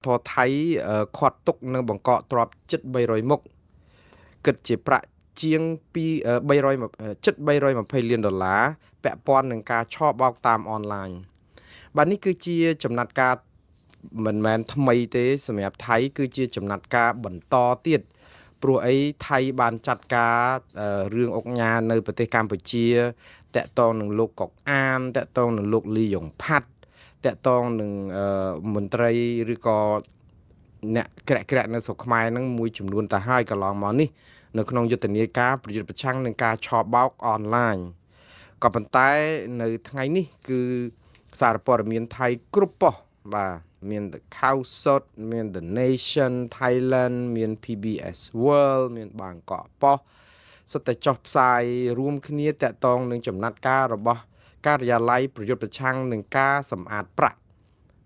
ធរថៃខាត់ទុកនៅបង្កកទ្របជិត300មុខគិតជាប្រាក់ជាង300ជិត320លានដុល្លារពាក់ព័ន្ធនឹងការឆបោកតាមអនឡាញបាទនេះគឺជាចំណាត់ការមិនមែនថ្មីទេសម្រាប់ថៃគឺជាចំណាត់ការបន្តទៀតព្រោះអីថៃបានចាត់ការរឿងអុកញ៉ានៅប្រទេសកម្ពុជាតាក់ទងនឹងលោកកុកអានតាក់ទងនឹងលោកលីយ៉ុងផាត់តាក់ទងនឹងមន្ត្រីឬក៏អ្នកក្រាក់នៅស្រុកខ្មែរហ្នឹងមួយចំនួនទៅហើយកន្លងមកនេះនៅក្នុងយុទ្ធនាការប្រយុទ្ធប្រឆាំងនឹងការឆបោកអនឡាញក៏ប៉ុន្តែនៅថ្ងៃនេះគឺសារព័ត៌មានថៃគ្រប់ប៉ុស្តិ៍បាទមាន The Khawsot មាន The Nation Thailand មាន PBS World មានបាងកកប៉ុស្តិ៍សុទ្ធតែចុះផ្សាយរួមគ្នាតាក់ទងនឹងចំណាត់ការរបស់ការិយាល័យប្រយុទ្ធប្រឆាំងនឹងការសម្អាតប្រាក់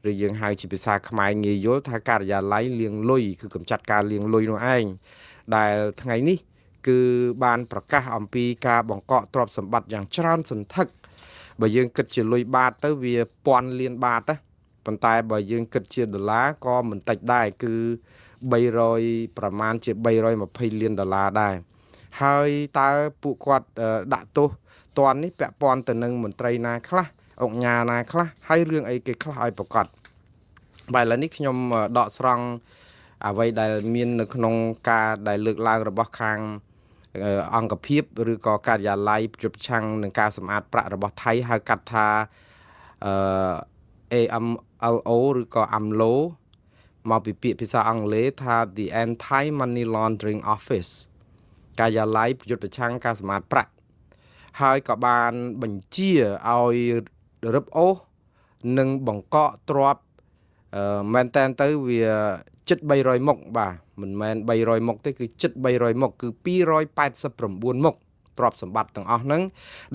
ឬយើងហៅជាភាសាខ្មែរងាយយល់ថាការិយាល័យលាងលុយគឺកម្ចាត់ការលាងលុយនោះឯងដែលថ្ងៃនេះគឺបានប្រកាសអំពីការបង្កកទ្រព្យសម្បត្តិយ៉ាងច្រើនសន្ធឹកបើយើងគិតជាលុយបាតទៅវា1000លានបាតណាប៉ុន្តែបើយើងគិតជាដុល្លារក៏មិនតិចដែរគឺ300ប្រមាណជា320លានដុល្លារដែរហើយតើពួកគាត់ដាក់ទោសតន់នេះពាក់ព័ន្ធទៅនឹងមន្ត្រីណាខ្លះអង្គការណាខ្លះហើយរឿងអីគេខ្លះឲ្យប្រកាសបាទឥឡូវនេះខ្ញុំដកស្រង់អ្វីដែលមាននៅក្នុងការដែលលើកឡើងរបស់ខាងអង្គភាពឬក៏ការិយាល័យប្រយុទ្ធប្រឆាំងនឹងការសម្អាតប្រាក់របស់ថៃហៅកាត់ថាAMLO ឬក៏ AMLO មកពីពាក្យភាសាអង់គ្លេសថា The Anti Money Laundering Office ការិយាល័យប្រយុទ្ធប្រឆាំងការសម្អាតប្រាក់ហើយក៏បានបញ្ជាឲ្យរឹបអូសនិងបង្កកទ្របមែនតែនទៅវាជិត300មុខបាទមិនមែន300មុខទេគឺជិត300មុខគឺ289មុខទ្រព្យសម្បត្តិទាំងអស់ហ្នឹង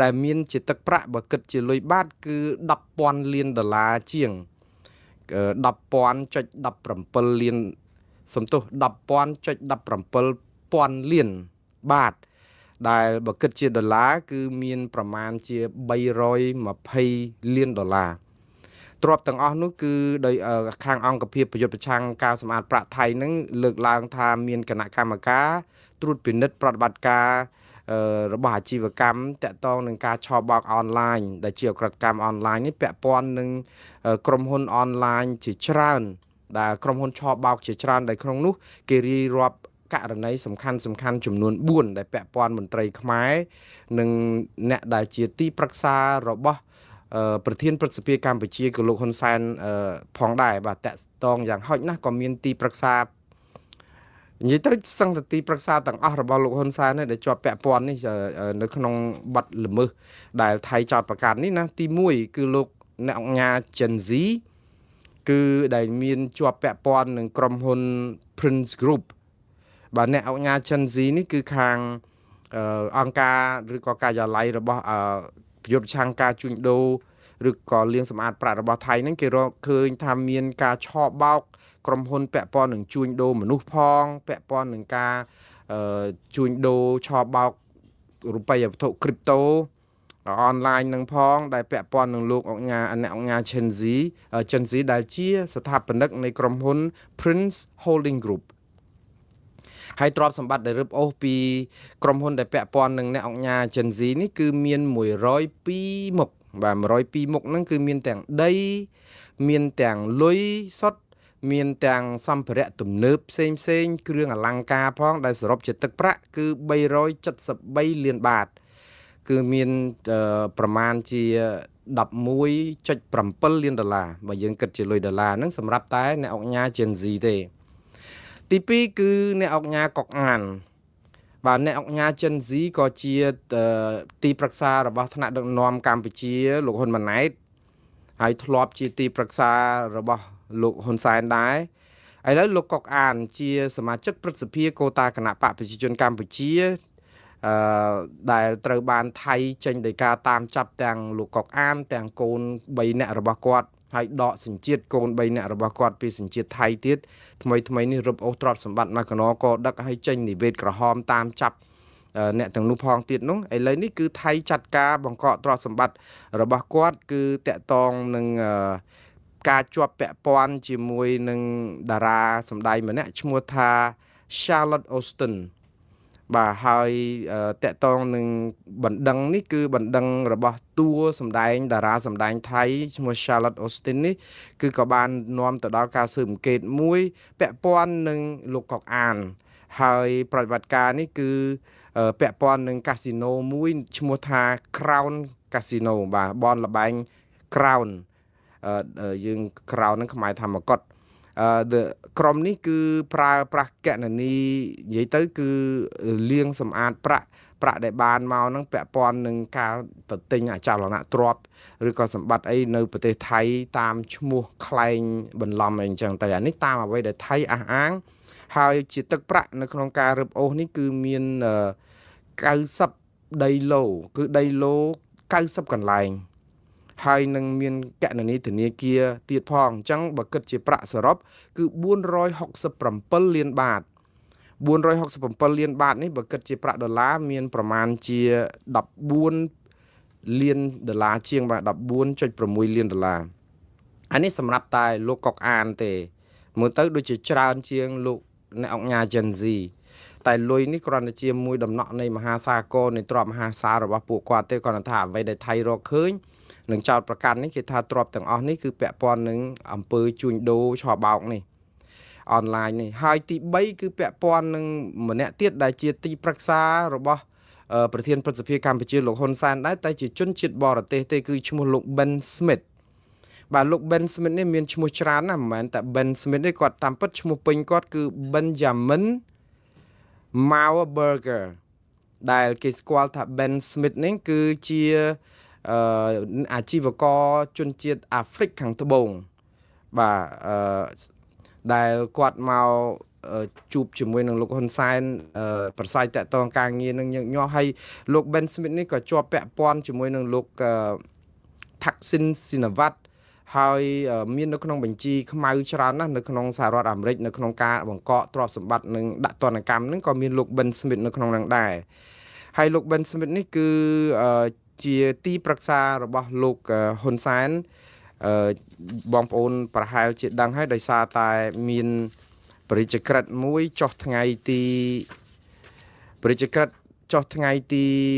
ដែលមានជាទឹកប្រាក់បើគិតជាលុយបាតគឺ10,000លានដុល្លារជាង10,000.17លានសំទោស10,000.17ពាន់លានបាតដែលបើគិតជាដុល្លារគឺមានប្រមាណជា320លានដុល្លារទ្រព្យទាំងអស់នោះគឺដោយខាងអង្គភាពប្រយុទ្ធប្រឆាំងការសម្អាតប្រាក់ថៃនឹងលើកឡើងថាមានគណៈកម្មការត្រួតពិនិត្យប្រតិបត្តិការរបស់អាជីវកម្មតាក់ទងនឹងការឆបោកអនឡាញដែលជាអក្រិតកម្មអនឡាញនេះពាក់ព័ន្ធនឹងក្រុមហ៊ុនអនឡាញជាច្រើនដែលក្រុមហ៊ុនឆបោកជាច្រើនដែលក្នុងនោះគេរៀបរាប់ករណីសំខាន់ចំនួន4ដែលពាក់ព័ន្ធមន្ត្រីខ្មែរនិងអ្នកដែលជាទីប្រឹក្សារបស់ប្រធានព្រឹទ្ធសភាកម្ពុជាគឺលោកហ៊ុនសែនផងដែរបាទតាក់ទងយ៉ាងហោចណាស់ក៏មានទីប្រឹក្សានិយាយទៅសង្កទីប្រឹក្សាទាំងអស់របស់លោកហ៊ុនសែនដែលជាប់ពាក់ព័ន្ធនេះនៅក្នុងបទល្មើសដែលថៃចោទប្រកាន់នេះណាទី1គឺលោកអ្នកអង្គការ Gen Z គឺដែលមានជាប់ពាក់ព័ន្ធនឹងក្រុមហ៊ុន Prince Group បាទអ្នកអង្គការ Gen Z នេះគឺខាងអង្គការឬក៏ការិយាល័យរបស់ប្រយុទ្ធប្រឆាំងការជួញដូរឬក៏លាងសម្អាតប្រាក់របស់ថៃហ្នឹងគេរកឃើញថាមានការឆបោកក្រុមហ៊ុនពាក់ព័ន្ធនឹងជួញដូរមនុស្សផងពាក់ព័ន្ធនឹងការជួញដូរឆបោករូបិយវត្ថុ crypto អនឡាញនឹងផងដែលពាក់ព័ន្ធនឹងលោកអង្គការអ្នកអង្គការ Gen Z ដែលជាស្ថាបនិកនៃក្រុមហ៊ុន Prince Holding Group ហើយទ្រព្យសម្បត្តិដែលរឹបអូសពីក្រុមហ៊ុនដែលពាក់ព័ន្ធនឹងអ្នកអង្គការ Gen Z នេះគឺមាន102មុខបាទ102មុខហ្នឹងគឺមានទាំងដីមានទាំងលុយសុទ្ធមានទាំងសម្ភារៈទំនើបផ្សេងគ្រឿងអលង្ការផងដែលសរុបជាទឹកប្រាក់គឺ373លានបាតគឺមានប្រមាណជា11.7លានដុល្លារបើយើងគិតជាលុយដុល្លារហ្នឹងសម្រាប់តែអ្នកអង្គការ Gen Z ទេទី2គឺអ្នកអង្គការកុកអានបាទអ្នកអង្គការ Gen Z ក៏ជាទីប្រឹក្សារបស់ថ្នាក់ដឹកនាំកម្ពុជាលោកហ៊ុនម៉ាណែតហើយធ្លាប់ជាទីប្រឹក្សារបស់លោកហ៊ុនសែនដែរឥឡូវលោកកុកអានជាសមាជិកព្រឹទ្ធសភាកូតាគណៈបកប្រជាជនកម្ពុជាដែលត្រូវបានថៃចេញដោយការតាមចាប់ទាំងលោកកុកអានទាំងកូន3នាក់របស់គាត់ហើយដកសញ្ជាតិកូន3នាក់របស់គាត់ពីសញ្ជាតិថៃទៀតថ្មីនេះរឹបអូសទ្រព្យសម្បត្តិមកកណោក៏ដឹកឲ្យចេញនិវេតក្រហមតាមចាប់អ្នកទាំងនោះផងទៀតនោះឥឡូវនេះគឺថៃចាត់ការបង្កកទ្រព្យសម្បត្តិរបស់គាត់គឺតាក់ទងនឹង ការជាប់ពាក់ព័ន្ធជាមួយនឹងតារាសម្ដែងម្នាក់ឈ្មោះថា Charlotte Austin បាទហើយតកតងនឹងបណ្ដឹងនេះគឺបណ្ដឹងរបស់តួសម្ដែងតារាសម្ដែងថៃឈ្មោះ Charlotte Austin នេះគឺក៏បាននាំទៅដល់ការស៊ើបអង្កេតមួយពាក់ព័ន្ធនឹងលោកកុកអានហើយប្រតិបត្តិការនេះគឺពាក់ព័ន្ធនឹងកាស៊ីណូមួយឈ្មោះថា Crown Casino បាទបនលបែង Crown យើង Crown ហ្នឹងខ្មែរថាមកុដក្រុមនេះគឺប្រើប្រាស់កណនីនិយាយទៅគឺលាងសម្អាតប្រាក់ដែលបានមកហ្នឹងពាក់ព័ន្ធនឹងការទៅទិញអចលនទ្រព្យឬក៏សម្បត្តិអីនៅប្រទេសថៃតាមឈ្មោះខ្លែងបន្លំអីអញ្ចឹងទៅអានេះតាមអ្វីដែលថៃអះអាងហើយជាទឹកប្រាក់នៅក្នុងការរឹបអូសនេះគឺមាន90ដីឡូគឺដីឡូ90កន្លែងហើយនឹងមានកណនីធនាគារទៀតផងអញ្ចឹងបើគិតជាប្រាក់សរុបគឺ467លានបាត467លានបាតនេះបើគិតជាប្រាក់ដុល្លារមានប្រមាណជា14លានដុល្លារជាងបាទ14.6លានដុល្លារអានេះសម្រាប់តែលោកកុកអានទេមើលទៅដូចជាច្រើនជាងលោកអ្នកអង្គការ Gen Z តែលុយនេះគ្រាន់តែជាមួយដំណក់នៃមហាសាគរនៃទ្រព្យមហាសាលរបស់ពួកគាត់ទេគាត់ថាអ្វីដែលថៃរកឃើញនឹងចោតប្រកាន់នេះគេថាទ្រព្យទាំងអស់នេះគឺពាក់ព័ន្ធនឹងអំពើជួញដូរឆបោកនេះអនឡាញនេះហើយទី3គឺពាក់ព័ន្ធនឹងម្នាក់ទៀតដែលជាទីប្រឹក្សារបស់ប្រធានព្រឹទ្ធសភាកម្ពុជាលោកហ៊ុនសែនដែរតែជាជនជាតិបរទេសទេគឺឈ្មោះលោក Ben Smith បាទលោក Ben Smith នេះមានឈ្មោះច្រើនណាស់មិនមែនតែ Ben Smith ទេគាត់តាមពិតឈ្មោះពេញគាត់គឺ Benjamin Mauerberger ដែលគេស្គាល់ថា Ben Smith នេះគឺជាអាជីវករជនជាតិអាហ្វ្រិកខាងត្បូងបាទដែលគាត់មកជួបជាមួយនឹងលោកហ៊ុនសែនប្រស័យតាក់ទងការងារនឹងញឹកញាប់ហើយលោក Ben Smith នេះក៏ជាប់ពាក់ព័ន្ធជាមួយនឹងលោកThaksin Shinawatra ហើយមាននៅក្នុងបញ្ជីខ្មៅច្រើនណាស់នៅក្នុងសហរដ្ឋអាមេរិកនៅក្នុងការបង្កកទ្រព្យសម្បត្តិនិងដាក់ទណ្ឌកម្មហ្នឹងក៏មានលោក Ben Smith នៅក្នុងហ្នឹងដែរហើយលោក Ben Smith នេះគឺជាទីប្រឹក្សារបស់លោកហ៊ុនសែនបងប្អូនប្រហែលជាដឹងហើយដោយសារតែមានព្រះរាជក្រឹត្យមួយចុះថ្ងៃទី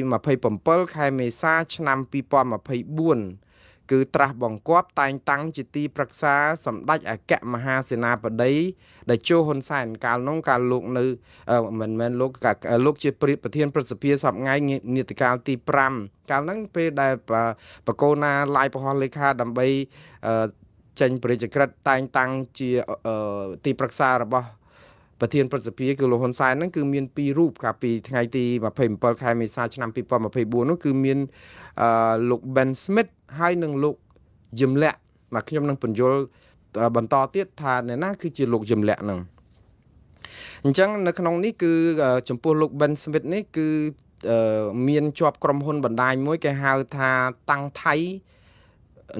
27ខែមេសាឆ្នាំ2024គឺត្រាស់បង្គាប់តែងតាំងជាទីប្រឹក្សាសម្ដេចអគ្គមហាសេនាបតីដែលជោហ៊ុនសែនកាលនោះកាលលោកនៅមិនមែនលោកជាប្រធានព្រឹទ្ធសភាសប្តាហ៍នីតិកាលទី5កាលហ្នឹងពេលដែលបកូណាឡាយប្រហោះលេខាដើម្បីចេញព្រះរាជក្រឹត្យតែងតាំងជាទីប្រឹក្សារបស់ប្រធានព្រឹទ្ធសភាគឺលោកហ៊ុនសែនហ្នឹងគឺមាន2រូបកាលពីថ្ងៃទី27ខែមេសាឆ្នាំ2024នោះគឺមានលោក Ben Smith ហើយនឹងលោកយឹមលាក់បាទខ្ញុំនឹងបញ្យល់បន្តទៀតថាអ្នកណាគឺជាលោកយឹមលាក់ហ្នឹងអញ្ចឹងនៅក្នុងនេះគឺចំពោះលោក Ben Smith នេះគឺមានជាប់ក្រុមហ៊ុនបណ្ដាញមួយគេហៅថាតាំងថៃ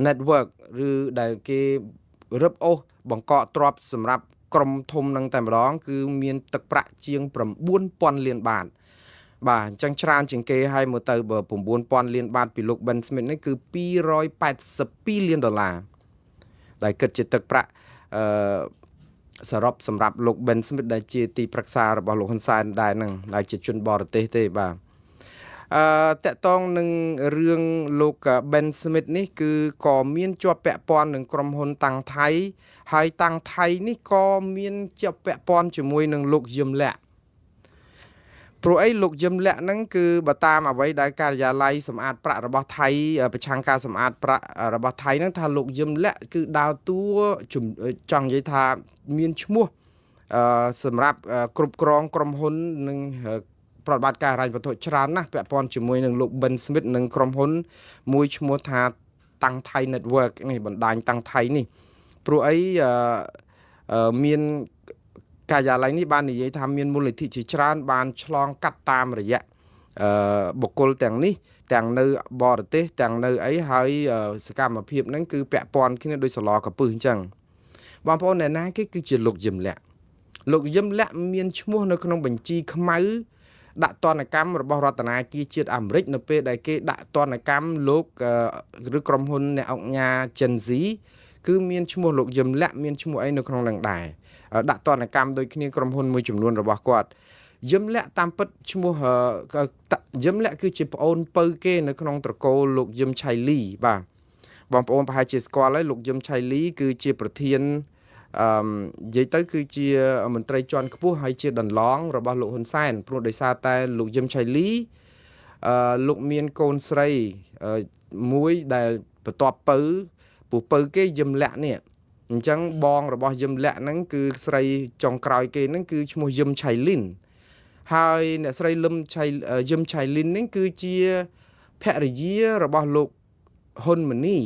network ឬដែលគេរឹបអូសបង្កកទ្រព្យសម្រាប់ក្រុមធំនឹងតែម្ដងគឺមានទឹកប្រាក់ជាង 9,000 លានបាតបាទអញ្ចឹងច្រើនជាងគេហើយមើលទៅបើ 9,000 លានបាតពីលោក Ben Smith នេះគឺ282លានដុល្លារដែលគិតជាទឹកប្រាក់សរុបសម្រាប់លោក Ben Smith ដែលជាទីប្រឹក្សារបស់លោកហ៊ុនសែនដែរហ្នឹងដែលជាជនបរទេសទេបាទតកតងនឹងរឿងលោក Ben Smith នេះគឺក៏មានជាប់ពាក់ព័ន្ធនឹងក្រុមហ៊ុនតាំងថៃហើយតាំងថៃនេះក៏មានជាប់ពាក់ព័ន្ធជាមួយនឹងលោកយឹមលាក់ព្រោះអីលោកយឹមលាក់ហ្នឹងគឺបើតាមអ្វីដែលការិយាល័យសម្អាតប្រាក់របស់ថៃប្រឆាំងការសម្អាតប្រាក់របស់ថៃហ្នឹងថាលោកយឹមលាក់គឺដើរតួចង់និយាយថាមានឈ្មោះសម្រាប់គ្រប់គ្រងក្រុមហ៊ុននិងប្រតិបត្តិការហិរញ្ញវត្ថុច្រើនណាស់ពាក់ព័ន្ធជាមួយនឹងលោក Ben Smith និងក្រុមហ៊ុនមួយឈ្មោះថាតាំងថៃ network នេះបណ្ដាញតាំងថៃនេះព្រោះអីមានការិយាល័យនេះបាននិយាយថាមានមូលនិធិជាច្រើនបានឆ្លងកាត់តាមរយៈបុគ្គលទាំងនេះទាំងនៅបរទេសទាំងនៅអីហើយសកម្មភាពហ្នឹងគឺពាក់ព័ន្ធគ្នាដោយសឡកពឹសអញ្ចឹងបងប្អូនអ្នកណាគេគឺជាលោកយឹមលាក់មានឈ្មោះនៅក្នុងបញ្ជីខ្មៅដាក់ទណ្ឌកម្មរបស់រដ្ឋាភិបាលជាតិអាមេរិកនៅពេលដែលគេដាក់ទណ្ឌកម្មលោកឬក្រុមហ៊ុនអ្នកអង្គការ Gen Z គឺមានឈ្មោះលោកយឹមលាក់មានឈ្មោះអីនៅក្នុងនឹងដែរដាក់ទណ្ឌកម្មដោយគ្នាក្រុមហ៊ុនមួយចំនួនរបស់គាត់យឹមលាក់តាមពិតឈ្មោះយឹមលាក់គឺជាប្អូនពៅគេនៅក្នុងត្រកូលលោកយឹមឆៃលីបាទបងប្អូនប្រហែលជាស្គាល់ហើយលោកយឹមឆៃលីគឺជាប្រធាននិយាយទៅគឺជាមន្ត្រីជាន់ខ្ពស់ហើយជាដន្លងរបស់លោកហ៊ុនសែនព្រោះដោយសារតែលោកយឹមឆៃលីលោកមានកូនស្រីមួយដែលបន្ទាប់ពៅគេយឹមលាក់នេះអញ្ចឹងបងរបស់យឹមលាក់ហ្នឹងគឺស្រីចុងក្រោយគេហ្នឹងគឺឈ្មោះយឹមឆៃលីនហើយអ្នកស្រីយឹមឆៃលីនហ្នឹងគឺជាភរិយារបស់លោកហ៊ុនម៉ាណី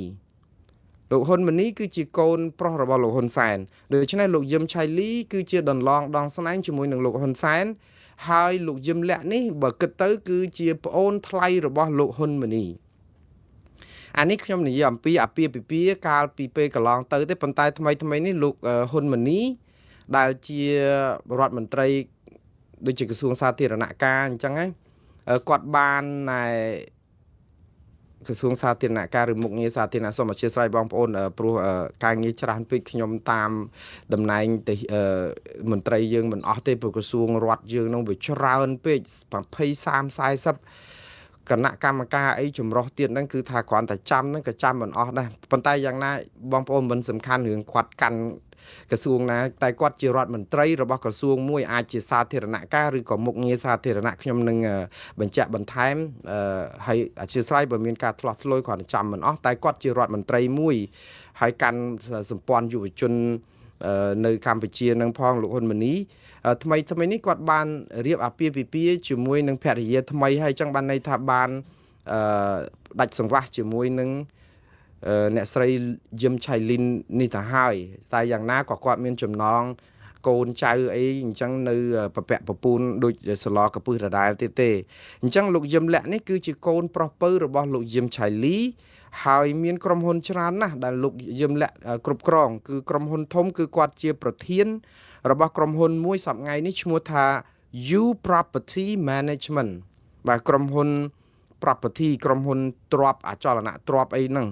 លោកហ៊ុនម៉ាណីគឺជាកូនប្រុសរបស់លោកហ៊ុនសែនដូច្នេះលោកយឹមឆៃលីគឺជាដន្លងដងស្នែងជាមួយនឹងលោកហ៊ុនសែនហើយលោកយឹមលាក់នេះបើគិតទៅគឺជាប្អូនថ្លៃរបស់លោកហ៊ុនម៉ាណីអានេះខ្ញុំនិយាយអំពីអាពាហ៍ពិពាហ៍កាលពីពេលកន្លងទៅទេប៉ុន្តែថ្មីនេះលោកហ៊ុនម៉ាណីដែលជារដ្ឋមន្ត្រីដូចជាក្រសួងសាធារណការអញ្ចឹងហ្នឹងគាត់បានក្រសួងសាធារណការឬមុខងារសាធារណៈសូមអធិស្ឋានបងប្អូនព្រោះការងារច្រើនពេកខ្ញុំតាមតំណែងទៅមន្ត្រីយើងមិនអស់ទេព្រោះក្រសួងរដ្ឋយើងនឹងវាច្រើនពេក20 30 40គណៈកម្មការអីចម្រុះទៀតហ្នឹងគឺថាគ្រាន់តែចាំហ្នឹងក៏ចាំមិនអស់ដែរប៉ុន្តែយ៉ាងណាបងប្អូនមិនសំខាន់រឿងគាត់កាន់ក្រសួងណាតែគាត់ជារដ្ឋមន្ត្រីរបស់ក្រសួងមួយអាចជាសាធារណការឬក៏មុខងារសាធារណៈខ្ញុំនឹងបញ្ជាក់បន្ថែមហើយអធិស្ឋានបើមានការឆ្លោះឆ្លួយគ្រាន់តែចាំមិនអស់តែគាត់ជារដ្ឋមន្ត្រីមួយហើយកាន់សម្ព័ន្ធយុវជននៅកម្ពុជានឹងផងលោកហ៊ុនម៉ាណីថ្មីនេះគាត់បានរៀបអាពាហ៍ពិពាហ៍ជាមួយនឹងភរិយាថ្មីហើយចឹងបានន័យថាបានដាច់សង្វាស់ជាមួយនឹងអ្នកស្រីយឹមឆៃលីននេះទៅហើយតែយ៉ាងណាក៏គាត់មានចំណងកូនចៅអីអញ្ចឹងនៅប្រពាក់ប្រពូនដូចសឡកពឹសដដែលទៀតទេអញ្ចឹងលោកយឹមលាក់នេះគឺជាកូនប្រុសពៅរបស់លោកយឹមឆៃលីហើយមានក្រុមហ៊ុនច្រើនណាស់ដែលលោកយឹមលាក់គ្រប់គ្រងគឺក្រុមហ៊ុនធំគឺគាត់ជាប្រធានរបស់ក្រុមហ៊ុនមួយសប្តាហ៍នេះឈ្មោះថា U Property Management បាទក្រុមហ៊ុន property ក្រុមហ៊ុនទ្រព្យអចលនទ្រព្យអីហ្នឹង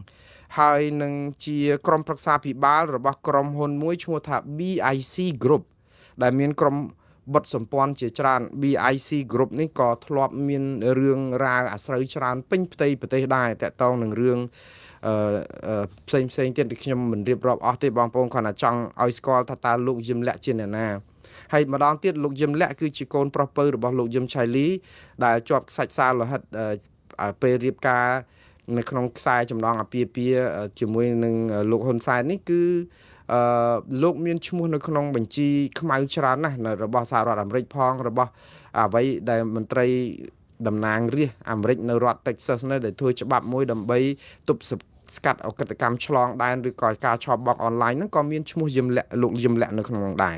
ហើយនឹងជាក្រុមប្រឹក្សាភិបាលរបស់ក្រុមហ៊ុនមួយឈ្មោះថា BIC Group ដែលមានក្រុមបុតសម្ព័ន្ធជាច្រើន BIC Group នេះក៏ធ្លាប់មានរឿងរ៉ាវអាស្រូវច្រើនពេញផ្ទៃប្រទេសដែរតាក់ទងនឹងរឿងផ្សេងទៀតដែលខ្ញុំមិនរៀបរាប់អស់ទេបងប្អូនគ្រាន់តែចង់ឲ្យស្គាល់ថាតើលោកយឹមលាក់ជាអ្នកណាហើយម្ដងទៀតលោកយឹមលាក់គឺជាកូនប្រុសពៅរបស់លោកយឹមឆៃលីដែលជាប់ខ្សាច់សាលោហិតពេលរៀបការនៅក្នុងខ្សែចំណងអាពាហ៍ពិពាហ៍ជាមួយនឹងលោកហ៊ុនសែននេះគឺលោកមានឈ្មោះនៅក្នុងបញ្ជីខ្មៅច្រើនណាស់របស់សហរដ្ឋអាមេរិកផងរបស់អ្វីដែលមន្ត្រីតំណាងរាស្ត្រអាមេរិកនៅរដ្ឋ Texas នៅដែលធ្វើច្បាប់មួយដើម្បីទប់ស្កាត់អកតកម្មឆ្លងដែនឬក៏ការឆបោកអនឡាញហ្នឹងក៏មានឈ្មោះយឹមលាក់លោកយឹមលាក់នៅក្នុងនោះដែរ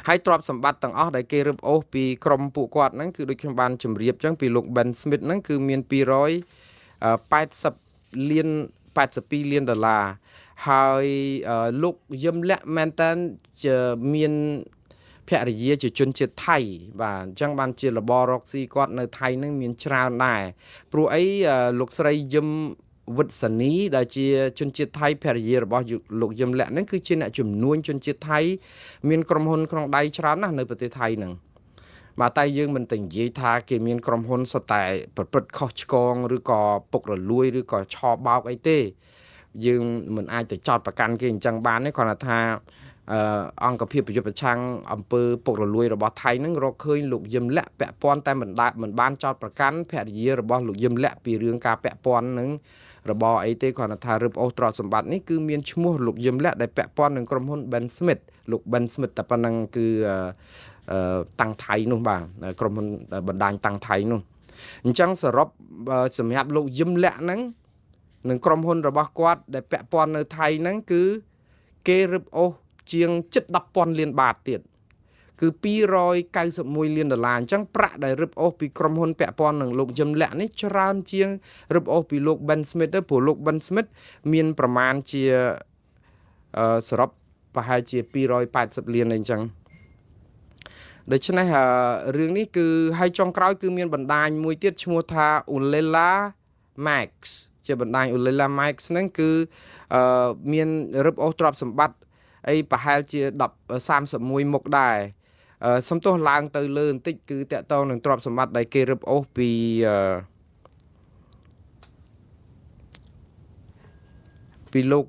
ហើយទ្រព្យសម្បត្តិទាំងអស់ដែលគេរឹបអូសពីក្រុមពួកគាត់ហ្នឹងគឺដូចខ្ញុំបានជម្រាបចឹងពីលោក Ben Smith ហ្នឹងគឺមាន282លានដុល្លារហើយលោកយឹមលាក់មែនតើមានភរិយាជាជនជាតិថៃបាទអញ្ចឹងបានជារបររកស៊ីគាត់នៅថៃនឹងមានច្រើនដែរព្រោះអីលោកស្រីយឹមវិទ្យានីដែលជាជនជាតិថៃភរិយារបស់លោកយឹមលាក់ហ្នឹងគឺជាអ្នកជំនួញជនជាតិថៃមានក្រុមហ៊ុនក្នុងដៃច្រើនណាស់នៅប្រទេសថៃហ្នឹងបាទតែយើងមិនទៅនិយាយថាគេមានក្រុមហ៊ុនសុទ្ធតែប្រព្រឹត្តខុសឆ្គងឬក៏ពុករលួយឬក៏ឆបោកអីទេយើងមិនអាចទៅចោទប្រកាន់គេអញ្ចឹងបានទេគ្រាន់តែថាអង្គភាពប្រយុទ្ធប្រឆាំងអំពើពុករលួយរបស់ថៃនឹងរកឃើញលោកយឹមលាក់ពាក់ព័ន្ធតែមិនបានចោទប្រកាន់ភរិយារបស់លោកយឹមលាក់ពីរឿងការពាក់ព័ន្ធនឹងរបរអីទេគ្រាន់តែថារឹបអូសទ្រព្យសម្បត្តិនេះគឺមានឈ្មោះលោកយឹមលាក់ដែលពាក់ព័ន្ធនឹងក្រុមហ៊ុន Ben Smith លោក Ben Smith តែប៉ុណ្ណឹងគឺតាំងថៃនោះបាទក្រុមហ៊ុនបណ្ដាញតាំងថៃនោះអញ្ចឹងសរុបសម្រាប់លោកយឹមលាក់ហ្នឹងនឹងក្រុមហ៊ុនរបស់គាត់ដែលពាក់ព័ន្ធនៅថៃហ្នឹងគឺគេរឹបអូសជាងជិត 10,000 លានបាតទៀតគឺ291លានដុល្លារអញ្ចឹងប្រាក់ដែលរឹបអូសពីក្រុមហ៊ុនពាក់ព័ន្ធនឹងលោកយឹមលាក់នេះច្រើនជាងរឹបអូសពីលោក Ben Smith ទៅព្រោះលោក Ben Smith មានប្រមាណជាសរុបប្រហែលជា280លានអីអញ្ចឹងដូច្នេះរឿងនេះគឺហើយចុងក្រោយគឺមានបណ្ដាញមួយទៀតឈ្មោះថា Ulela Max ជាបណ្ដាញ Olila Max ហ្នឹងគឺមានរឹបអូសទ្រព្យសម្បត្តិអីប្រហែលជា31មុខដែរសំទោសឡើងទៅលើបន្តិចគឺតកតងនឹងទ្រព្យសម្បត្តិដែលគេរឹបអូសពីលោក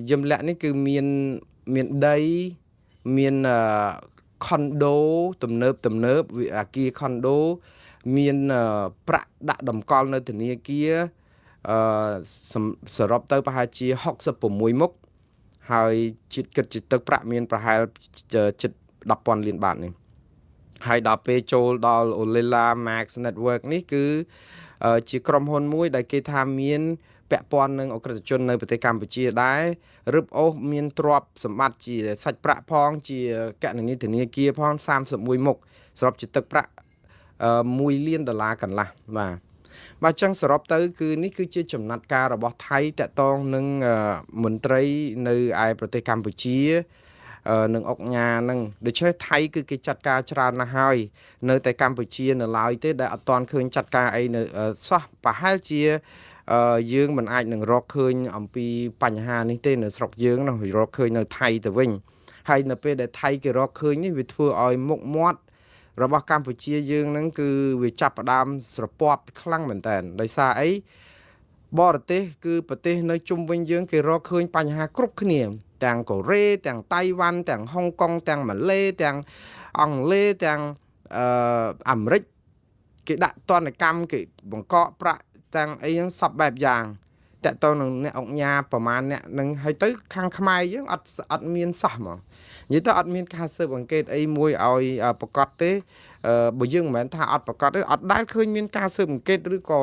យឹមលាក់នេះគឺមានដីមានខុនដូទំនើបអាគារខុនដូមានប្រាក់ដាក់តម្កល់នៅធនាគារសរុបទៅប្រហែលជា66មុខហើយគិតជាទឹកប្រាក់មានប្រហែលជិត 10,000 លានបាតនេះហើយដល់ពេលចូលដល់ Olila Max Network នេះគឺជាក្រុមហ៊ុនមួយដែលគេថាមានពាក់ព័ន្ធនឹងអក្រិតជននៅប្រទេសកម្ពុជាដែររឹបអូសមានទ្រព្យសម្បត្តិជាសាច់ប្រាក់ផងជាគណនីធនាគារផង31មុខសរុបជាទឹកប្រាក់$1 លានកន្លះបាទចឹងសរុបទៅគឺនេះគឺជាចំណាត់ការរបស់ថៃតកតងនឹងមន្ត្រីនៅឯប្រទេសកម្ពុជានឹងអុកញ៉ានឹងដូច្នេះថៃគឺគេចាត់ការច្រើនណាស់ហើយនៅតែកម្ពុជានៅឡើយទេដែលអត់ទាន់ឃើញចាត់ការអីនៅសោះប្រហែលជាយើងមិនអាចនឹងរកឃើញអំពីបញ្ហានេះទេនៅស្រុកយើងនោះរកឃើញនៅថៃទៅវិញហើយនៅពេលដែលថៃគេរកឃើញនេះវាធ្វើឲ្យមុខមាត់របស់កម្ពុជាយើងហ្នឹងគឺវាចាប់ផ្ដើមស្រពាប់ខ្លាំងមែនតើដោយសារអីបរទេសគឺប្រទេសនៅជុំវិញយើងគេរកឃើញបញ្ហាគ្រប់គ្នាទាំងកូរ៉េទាំងតៃវ៉ាន់ទាំងហុងកុងទាំងម៉ាឡេទាំងអង់គ្លេសទាំងអាមេរិកគេដាក់ទណ្ឌកម្មគេបង្កកប្រាក់ទាំងអីហ្នឹងសពបែបយ៉ាងតើតើនឹងអ្នកអង្គញាប្រមាណអ្នកនឹងហើយទៅខាងខ្មែរយើងអត់មានសោះហ្មងនិយាយទៅអត់មានការស៊ើបអង្កេតអីមួយឲ្យប្រកាសទេបើយើងមិនមែនថាអត់ប្រកាសទេអត់ដែលឃើញមានការស៊ើបអង្កេតឬក៏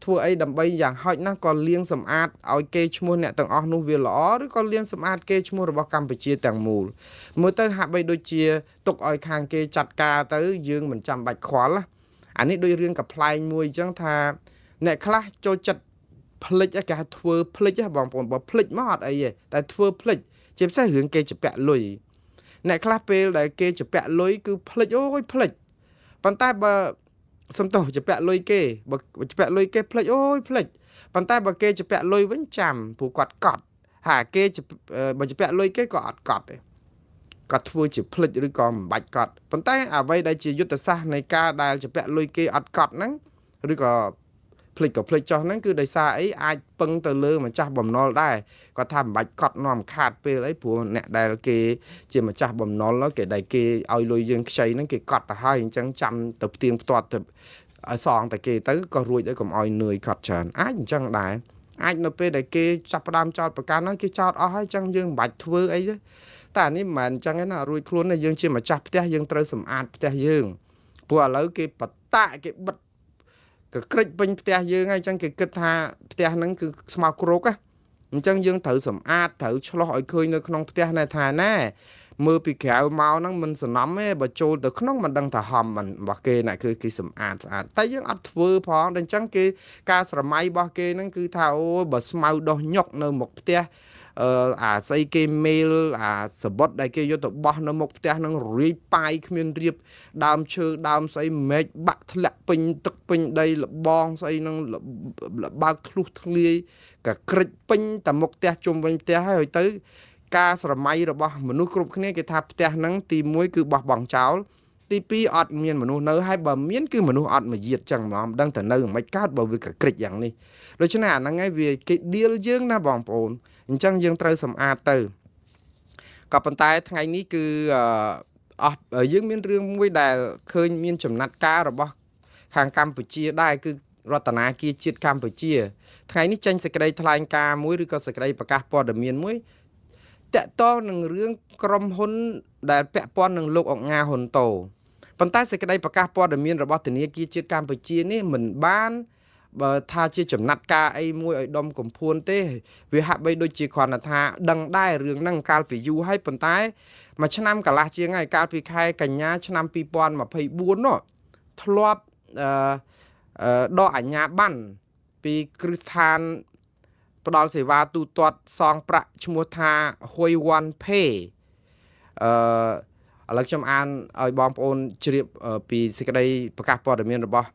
ធ្វើអីដើម្បីយ៉ាងហោចណាស់ក៏លាងសម្អាតឲ្យគេឈ្មោះអ្នកទាំងអស់នោះវាល្អឬក៏លាងសម្អាតគេឈ្មោះរបស់កម្ពុជាទាំងមូលមើលទៅហាក់បីដូចជាទុកឲ្យខាងគេចាត់ការទៅយើងមិនចាំបាច់ខ្វល់អានេះដូចរឿងកំ pl ែងមួយអញ្ចឹងថាអ្នកខ្លះចូលចិត្តផ្លិចគេហៅធ្វើផ្លិចបងប្អូនបើផ្លិចមកអត់អីទេតែធ្វើផ្លិចជាពិសេសរឿងគេជាពាក់លុយអ្នកខ្លះពេលដែលគេជាពាក់លុយគឺផ្លិចអូយផ្លិចប៉ុន្តែបើសំទោសជាពាក់លុយគេបើជាពាក់លុយគេផ្លិចអូយផ្លិចប៉ុន្តែបើគេជាពាក់លុយវិញចាំព្រោះគាត់កត់ហើយគេបើជាពាក់លុយគេក៏អត់កត់ទេគាត់ធ្វើជាផ្លិចឬក៏មិនបាច់កត់ប៉ុន្តែអ្វីដែលជាយុទ្ធសាស្ត្រនៃការដែលជាពាក់លុយគេអត់កត់ហ្នឹងឬក៏ផ្លិចចោះហ្នឹងគឺដោយសារអីអាចពឹងទៅលើម្ចាស់បំណុលដែរគាត់ថាមិនបាច់កត់នាំខាតពេលអីព្រោះអ្នកដែលគេជាម្ចាស់បំណុលគេដែលគេឲ្យលុយយើងខ្ចីហ្នឹងគេកត់ទៅហើយអញ្ចឹងចាំទៅផ្ទៀងផ្ទាត់ទៅឲ្យសងតែគេទៅក៏រួចទៅកុំឲ្យនឿយកត់ច្រើនអាចអញ្ចឹងដែរអាចនៅពេលដែលគេចាប់ផ្ដើមចោតប្រកាន់ហើយគេចោតអស់ហើយអញ្ចឹងយើងមិនបាច់ធ្វើអីទេតែអានេះមិនមែនអញ្ចឹងទេណារួចខ្លួនទេយើងជាម្ចាស់ផ្ទះយើងត្រូវសម្អាតផ្ទះយើងព្រោះឥឡូវគេបតាគេបិទក៏ក្រិចពេញផ្ទះយើងហើយអញ្ចឹងគេគិតថាផ្ទះហ្នឹងគឺស្មៅគ្រោកណាអញ្ចឹងយើងត្រូវសម្អាតត្រូវឆ្លោះឲ្យឃើញនៅក្នុងផ្ទះណែថាណែមើលពីក្រៅមកហ្នឹងមិនសំណំទេបើចូលទៅក្នុងមិនដឹងថាហំមិនរបស់គេណាគឺគេសម្អាតស្អាតតែយើងអត់ធ្វើផងតែអញ្ចឹងគេការស្រមៃរបស់គេហ្នឹងគឺថាអូបើស្មៅដោះញុកនៅមុខផ្ទះអាស្អីគេមេលអាសបុតដែលគេយកទៅបោះនៅមុខផ្ទះហ្នឹងរាយប៉ាយគ្មានរៀបដើមឈើដើមស្អីមែកបាក់ធ្លាក់ពេញទឹកពេញដីលបងស្អីហ្នឹងបើកធ្លុះធ្លាយក៏ក្រិចពេញតែមុខផ្ទះជុំវិញផ្ទះហើយទៅការស្រមៃរបស់មនុស្សគ្រប់គ្នាគេថាផ្ទះហ្នឹងទី1គឺបោះបង់ចោលទី2អត់មានមនុស្សនៅហើយបើមានគឺមនុស្សអត់មកយាតចឹងហ្មងមិនដឹងទៅនៅមិនកើតបើវាក៏ក្រិចយ៉ាងនេះដូច្នេះអាហ្នឹងឯងវាគេឌីលយើងណាបងប្អូនអញ្ចឹងយើងត្រូវសម្អាតទៅក៏ប៉ុន្តែថ្ងៃនេះគឺយើងមានរឿងមួយដែលឃើញមានចំណាត់ការរបស់ខាងកម្ពុជាដែរគឺរដ្ឋាភិបាលជាតិកម្ពុជាថ្ងៃនេះចេញសេចក្តីថ្លែងការណ៍មួយឬក៏សេចក្តីប្រកាសព័ត៌មានមួយតាក់ទងនឹងរឿងក្រុមហ៊ុនដែលពាក់ព័ន្ធនឹងលោកអង្ញាហ៊ុនតូប៉ុន្តែសេចក្តីប្រកាសព័ត៌មានរបស់ធនាគារជាតិកម្ពុជានេះមិនបានបើថាជាចំណាត់ការអីមួយឲ្យដុំកំភួនទេវាហាក់បីដូចជាគ្រាន់តែថាដឹងដែររឿងហ្នឹងកាលពីយូរហើយប៉ុន្តែមួយឆ្នាំកន្លះជាងហើយកាលពីខែកញ្ញាឆ្នាំ2024នោះធ្លាប់ដកអាជ្ញាប័ណ្ណពីគ្រឹះស្ថានផ្ដល់សេវាទូទាត់សងប្រាក់ឈ្មោះថា Huiwan Pay ឥឡូវខ្ញុំអានឲ្យបងប្អូនជ្រាបពីសេចក្តីប្រកាសព័ត៌មានរបស់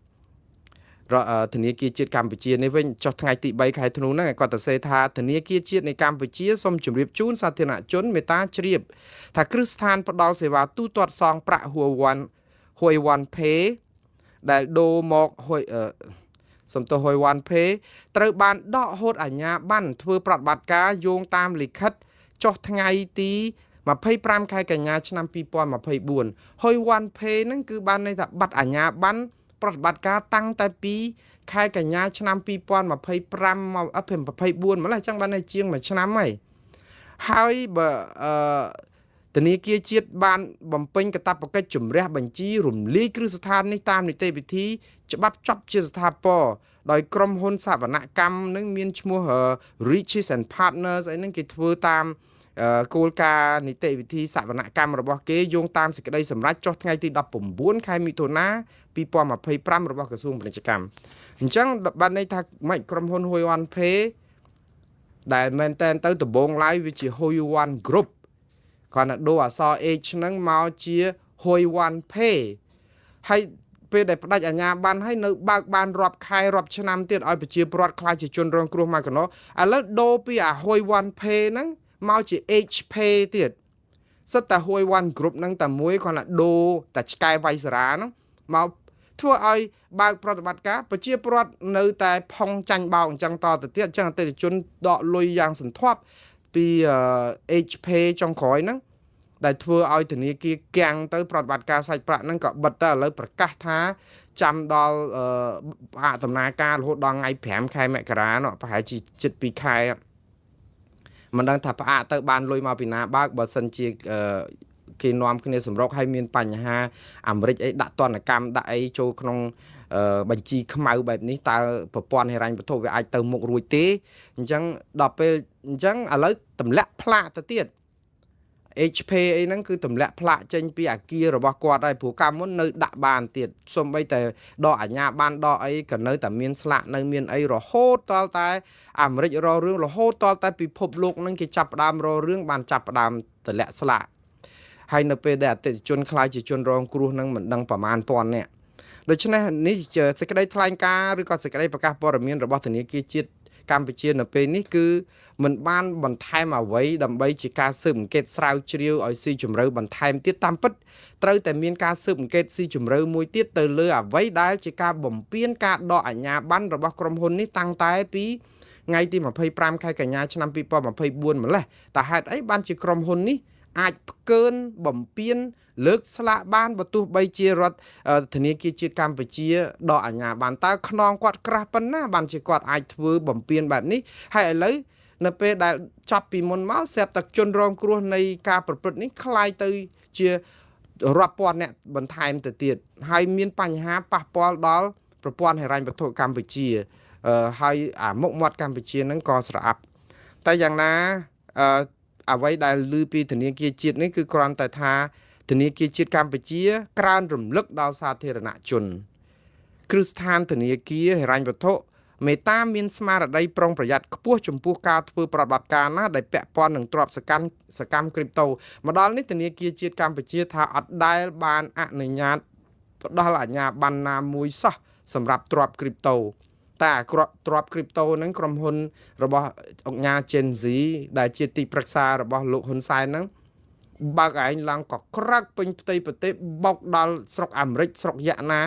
ធនាគារជាតិកម្ពុជានេះវិញចុះថ្ងៃទី3ខែធ្នូហ្នឹងគាត់ទៅសេថាធនាគារជាតិនៃកម្ពុជាសូមជម្រាបជូនសាធារណជនមេត្តាជ្រាបថាគ្រឹះស្ថានផ្ដល់សេវាទូទាត់សងប្រាក់ Huawei Pay ដែលដូរមកសំទោស Huawei Pay ត្រូវបានដកហូតអាជ្ញាប័ណ្ណធ្វើប្រតិបត្តិការយោងតាមលិខិតចុះថ្ងៃទី25ខែកញ្ញាឆ្នាំ2024 Huawei Pay ហ្នឹងគឺបានន័យថាបាត់អាជ្ញាប័ណ្ណប្រតិបត្តិការតាំងតែពីខែកញ្ញាឆ្នាំ2025មក24ម្ល៉េះចឹងបានតែជាង1ឆ្នាំហើយបើធនាគារជាតិបានបំពេញកាតព្វកិច្ចជំរះបញ្ជីរំលាយគ្រឹះស្ថាននេះតាមនីតិវិធីច្បាប់ចប់ជាស្ថាពរដោយក្រុមហ៊ុនសវនកម្មនឹងមានឈ្មោះ Riches and Partners អីហ្នឹងគេធ្វើតាមគោលការណ៍នីតិវិធីសវនកម្មរបស់គេយោងតាមសេចក្តីសម្រេចចុះថ្ងៃទី19ខែមិថុនា2025របស់ក្រសួងពាណិជ្ជកម្មអញ្ចឹងបានន័យថាម៉េចក្រុមហ៊ុន Huawei Pay ដែលមែនតែនទៅដំបងឡើយវាជា Huawei Group គាត់ណាដូរអក្សរ H ហ្នឹងមកជា Huawei Pay ហើយពេលដែលផ្ដាច់អាជ្ញាប័ណ្ណហើយនៅបើកបានរាប់ខែរាប់ឆ្នាំទៀតឲ្យប្រជាពលរដ្ឋខ្លាចជាជនរងគ្រោះមកកណោះឥឡូវដូរពីអា Huawei Pay ហ្នឹងមកជា H Pay ទៀតសិតតែ Huawei Group ហ្នឹងតែមួយគាត់ណាដូរតែឆ្កែវាយសារ៉ាហ្នឹងមកធ្វើឲ្យបើកប្រតិបត្តិការប្រជាពលរដ្ឋនៅតែផុងចាញ់បោកអញ្ចឹងតទៅទៀតអញ្ចឹងអតិថិជនដកលុយយ៉ាងសន្ធាប់ពី H Pay ចុងក្រោយហ្នឹងដែលធ្វើឲ្យធនាគារគាំងទៅប្រតិបត្តិការសាច់ប្រាក់ហ្នឹងក៏បិទទៅឥឡូវប្រកាសថាចាំដល់ដំណើរការរហូតដល់ថ្ងៃ5ខែមករានោះប្រហែលជាជិត2ខែមិនដឹងថាផ្អាកទៅបានលុយមកពីណាបើសិនជាគេនាំគ្នាសម្រុកឲ្យមានបញ្ហាអាមេរិកអីដាក់ទណ្ឌកម្មដាក់អីចូលក្នុងបញ្ជីខ្មៅបែបនេះតើប្រព័ន្ធហិរញ្ញវត្ថុវាអាចទៅមុខរួចទេអញ្ចឹងដល់ពេលអញ្ចឹងឥឡូវទម្លាក់ផ្លាកទៅទៀត HP អីហ្នឹងគឺទម្លាក់ផ្លាកចេញពីអាគាររបស់គាត់ហើយព្រោះកាលមុននៅដាក់បានទៀតសូម្បីតែដកអាជ្ញាប័ណ្ណដកអីក៏នៅតែមានស្លាកនៅមានអីរហូតតលតែអាមេរិករករឿងរហូតតលតែពិភពលោកហ្នឹងគេចាប់ផ្ដើមរករឿងបានចាប់ផ្ដើមទម្លាក់ស្លាកហើយនៅពេលដែលអតិថិជនខ្លាចជាជនរងគ្រោះហ្នឹងមិនដឹងប្រមាណពាន់នាក់ដូច្នេះនេះជាសេចក្តីថ្លែងការណ៍ឬក៏សេចក្តីប្រកាសព័ត៌មានរបស់ធនាគារជាតិកម្ពុជានៅពេលនេះគឺមិនបានបន្ថែមអ្វីដើម្បីជាការស៊ើបអង្កេតស្រាវជ្រាវឲ្យស៊ីជម្រៅបន្ថែមទៀតតាមពិតត្រូវតែមានការស៊ើបអង្កេតស៊ីជម្រៅមួយទៀតទៅលើអ្វីដែលជាការបំពានការដកអាជ្ញាប័ណ្ណរបស់ក្រុមហ៊ុននេះតាំងតែពីថ្ងៃទី25ខែកញ្ញាឆ្នាំ2024ម្លេះតើហេតុអីបានជាក្រុមហ៊ុននេះអាចផ្កើនបំពានលើកស្លាកបានបើទោះបីជារដ្ឋធនាគារជាតិកម្ពុជាដកអាជ្ញាប័ណ្ណតើខ្នងគាត់ក្រាស់ប៉ុណ្ណាបានជាគាត់អាចធ្វើបំពានបែបនេះហើយឥឡូវនៅពេលដែលចាប់ពីមុនមកស្រាប់តែជនរងគ្រោះនៃការប្រព្រឹត្តនេះคล้ายទៅជារាប់ពាន់អ្នកបន្ថែមទៅទៀតហើយមានបញ្ហាប៉ះពាល់ដល់ប្រព័ន្ធហិរញ្ញវត្ថុកម្ពុជាហើយអាមុខមាត់កម្ពុជាហ្នឹងក៏ស្រអាប់តែយ៉ាងណាអ្វីដែលឮពីធនាគារជាតិនេះគឺគ្រាន់តែថាធនាគារជាតិកម្ពុជាក្រើនរំលឹកដល់សាធារណជនគ្រឹះស្ថានធនាគារហិរញ្ញវត្ថុមេតាមានស្មារតីប្រុងប្រយ័ត្នខ្ពស់ចំពោះការធ្វើប្រតិបត្តិការណាដែលពាក់ព័ន្ធនឹងទ្រព្យសកម្មគ្រីបតូមកដល់នេះធនាគារជាតិកម្ពុជាថាអត់ដែលបានអនុញ្ញាតផ្ដល់អាជ្ញាប័ណ្ណណាមួយសោះសម្រាប់ទ្រព្យគ្រីបតូតែទ្រព្យគ្រីបតូហ្នឹងក្រុមហ៊ុនរបស់អង្គការ Gen Z ដែលជាទីប្រឹក្សារបស់លោកហ៊ុនសែនហ្នឹងបើកឯងឡើងក៏ក្រាក់ពេញផ្ទៃប្រទេសបោកដល់ស្រុកអាមេរិកស្រុកយ៉ាណា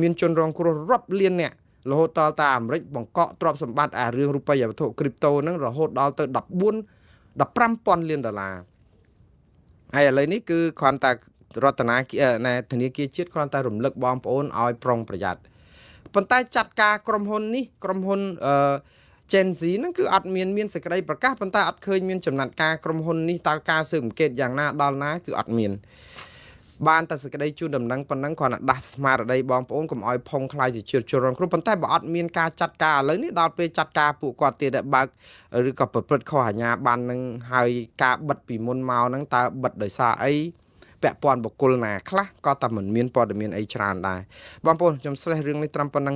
មានជនរងគ្រោះរាប់លានអ្នករហូតដល់តែអាមេរិកបង្កក់ទ្រព្យសម្បត្តិរឿងរូបិយវត្ថុគ្រីបតូហ្នឹងរហូតដល់ទៅ15,000 លានដុល្លារហើយឥឡូវនេះគឺគ្រាន់តែរដ្ឋាធនាគារជាតិគ្រាន់តែរំលឹកបងប្អូនឲ្យប្រុងប្រយ័ត្នប៉ុន្តែចាត់ការក្រុមហ៊ុននេះក្រុមហ៊ុនGen Z ហ្នឹងគឺអត់មានសេចក្តីប្រកាសប៉ុន្តែអត់ឃើញមានចំណាត់ការក្រុមហ៊ុននេះតើការស៊ើបអង្កេតយ៉ាងណាដល់ណាគឺអត់មានបានតែសេចក្តីជូនដំណឹងប៉ុណ្ណឹងគ្រាន់តែដាស់ស្មារតីបងប្អូនកុំឲ្យផុងខ្លាយជាជនរងគ្រោះប៉ុន្តែបើអត់មានការចាត់ការឥឡូវនេះដល់ពេលចាត់ការពួកគាត់ទៀតបើកឬក៏ប្រព្រឹត្តខុសអាជ្ញាប័ណ្ណនឹងហើយការបិទពីមុនមកហ្នឹងតើបិទដោយសារអីពាក់ព័ន្ធបុគ្គលណាខ្លះក៏តែមិនមានព័ត៌មានអីច្រើនដែរបងប្អូនខ្ញុំស្លេះរឿងនេះត្រឹមប៉ុណ្ណឹង